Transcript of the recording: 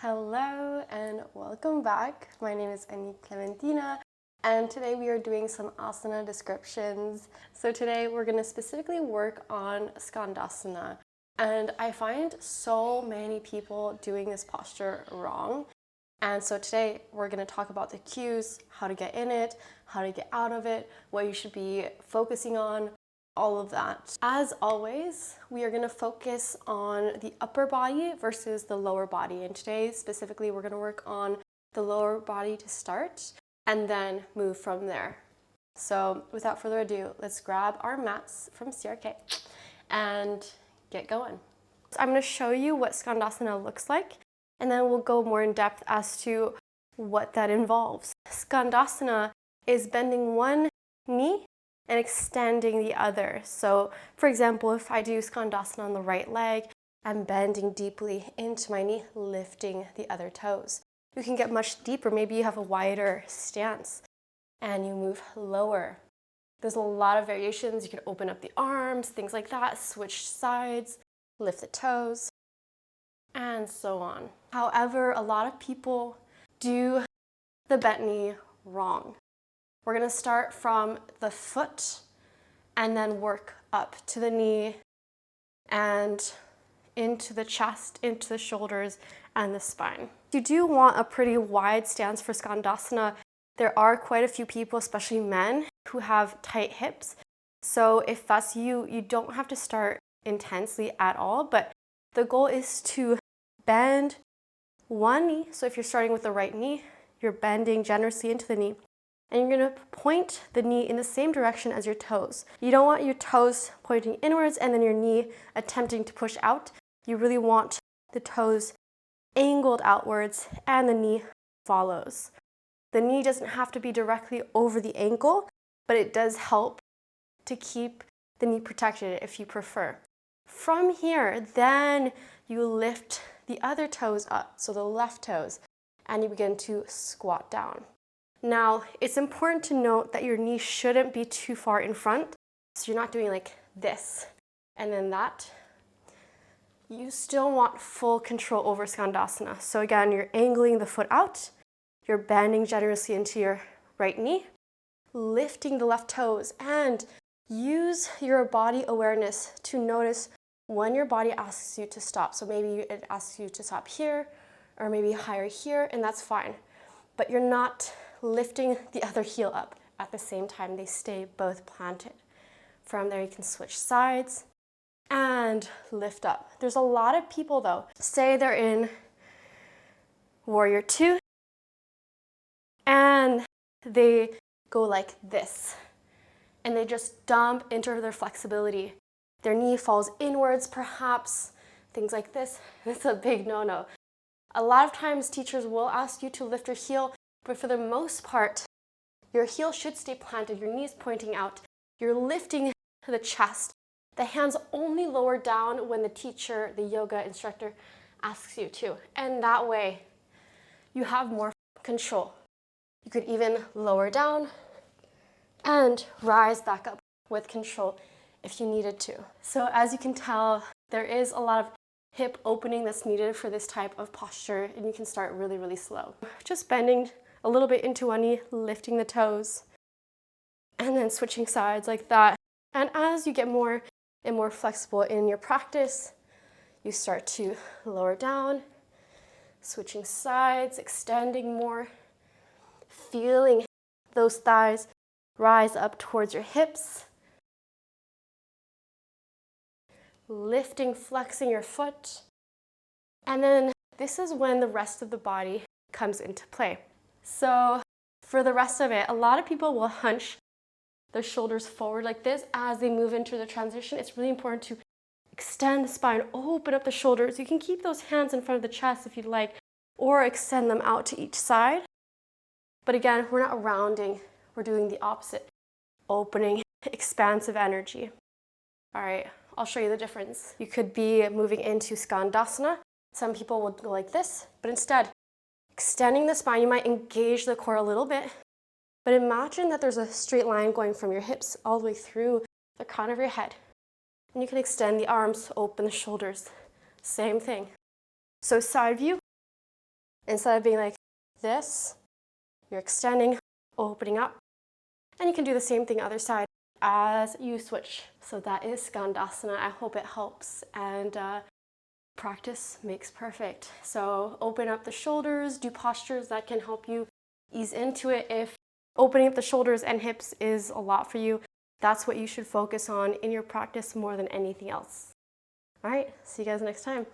Hello and welcome back. My name is Annie Clementina and today we are doing some asana descriptions. So today we're going to specifically work on Skandasana, and I find so many people doing this posture wrong. And so today we're going to talk about the cues, how to get in it, how to get out of it, what you should be focusing on, all of that. As always, we are going to focus on the upper body versus the lower body. And today specifically, we're going to work on the lower body to start and then move from there. So without further ado, let's grab our mats from CRK and get going. So I'm going to show you what Skandasana looks like, and then we'll go more in depth as to what that involves. Skandasana is bending one knee and extending the other. So for example, if I do Skandasana on the right leg, I'm bending deeply into my knee, lifting the other toes. You can get much deeper. Maybe you have a wider stance and you move lower. There's a lot of variations. You can open up the arms, things like that, switch sides, lift the toes, and so on. However, a lot of people do the bent knee wrong. We're going to start from the foot and then work up to the knee and into the chest, into the shoulders, and the spine. You do want a pretty wide stance for Skandasana. There are quite a few people, especially men, who have tight hips. So if that's you, you don't have to start intensely at all, but the goal is to bend one knee. So if you're starting with the right knee, you're bending generously into the knee. And you're going to point the knee in the same direction as your toes. You don't want your toes pointing inwards and then your knee attempting to push out. You really want the toes angled outwards and the knee follows. The knee doesn't have to be directly over the ankle, but it does help to keep the knee protected if you prefer. From here, then you lift the other toes up, so the left toes, and you begin to squat down. Now, it's important to note that your knee shouldn't be too far in front, so you're not doing like this and then that. You still want full control over Skandasana. So again, you're angling the foot out, you're bending generously into your right knee, lifting the left toes, and use your body awareness to notice when your body asks you to stop. So maybe it asks you to stop here, or maybe higher here, and that's fine. But you're not lifting the other heel up at the same time. They stay both planted. From there, you can switch sides and lift up. There's a lot of people though, say they're in Warrior 2 and they go like this and they just dump into their flexibility. Their knee falls inwards perhaps, things like this. It's a big no-no. A lot of times teachers will ask you to lift your heel, but for the most part, your heel should stay planted, your knees pointing out. You're lifting the chest. The hands only lower down when the teacher, the yoga instructor, asks you to. And that way, you have more control. You could even lower down and rise back up with control if you needed to. So as you can tell, there is a lot of hip opening that's needed for this type of posture, and you can start really, really slow. Just bending a little bit into one knee, lifting the toes, and then switching sides like that. And as you get more and more flexible in your practice, you start to lower down, switching sides, extending more, feeling those thighs rise up towards your hips, lifting, flexing your foot. And then this is when the rest of the body comes into play. So for the rest of it, a lot of people will hunch their shoulders forward like this as they move into the transition. It's really important to extend the spine, open up the shoulders. You can keep those hands in front of the chest if you'd like, or extend them out to each side. But again, we're not rounding, we're doing the opposite. Opening, expansive energy. All right, I'll show you the difference. You could be moving into Skandasana. Some people will go like this, but instead, extending the spine, you might engage the core a little bit, but imagine that there's a straight line going from your hips all the way through the crown of your head. And you can extend the arms, open the shoulders. Same thing. So side view, Instead of being like this, you're extending, opening up. And you can do the same thing other side as you switch. So that is Skandasana. I hope it helps, and practice makes perfect. So open up the shoulders, do postures that can help you ease into it. If opening up the shoulders and hips is a lot for you, that's what you should focus on in your practice more than anything else. All right, see you guys next time.